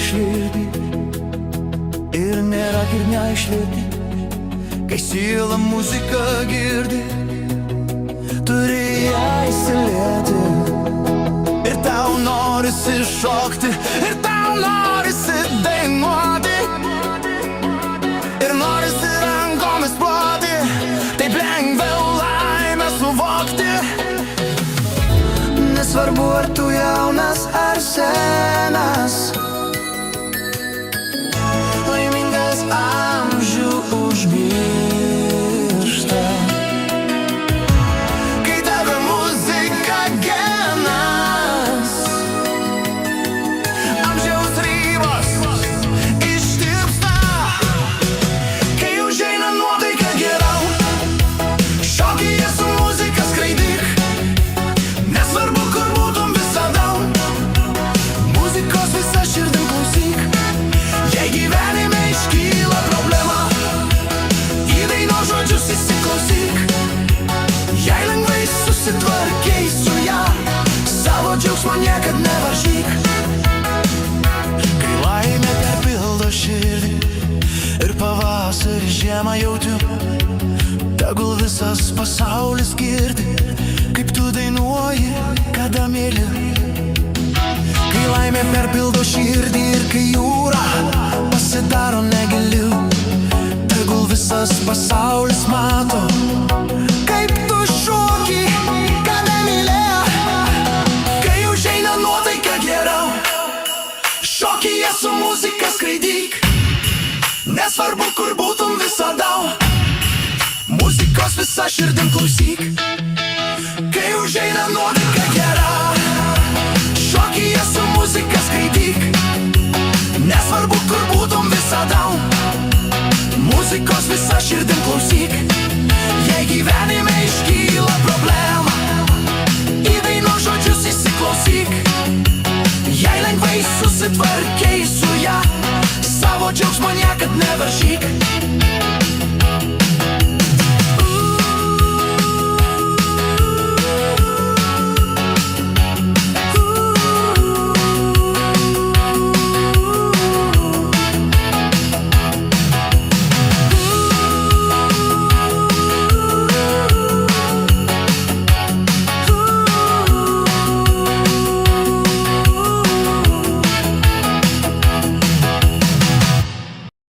širdį ir nėra kaip neišlėti. Kai siela muziką girdi, turi ją įsilieti. Ir tau norisi šokti, ir tau norisi dainuoti, ir norisi rankomis ploti, taip lengviau laimę suvokti. Nesvarbu ar tu jaunas ar senas, laimingas amžių užmiršta. Kai tave muzika genas, amžiaus ribos ištirpsta. Kai užeina nuotaika geriau, šokyje su muzika skraidyk. Nesvarbu kur būtum visada, muzikos visą širdim klausyk. Jei gyvenime iškyla problema, į dainos žodžius įsiklausyk. Jei lengvai susitvarkei su ją, savo džiaugsmo niekad nevaržyk. Kai laimė perpildo širdį ir pavasarį žiemą jaučiu, tegul visas pasaulis girdi, kaip tu dainuoji, kada myli. Kai laimė perpildo širdį ir kai jūra pasidaro negili, tegul visas pasaulis mato, kaip tu šoki, kada myli. Kai užeina nuotaika geriau, šokyje su muzika skraidyk. Nesvarbu kur būtum visada, muzikos visą širdim klausyk. Kai užeina nuotaika gera, šokyje su muzika skraidyk. Nesvarbu kur būtum visada, muzikos visą širdim klausyk. Jei gyvenime iškyla problema, į dainos žodžius įsiklausyk. Jei lengvai susitvarkei su ją, savo džiaugsmo niekad nevaržyk.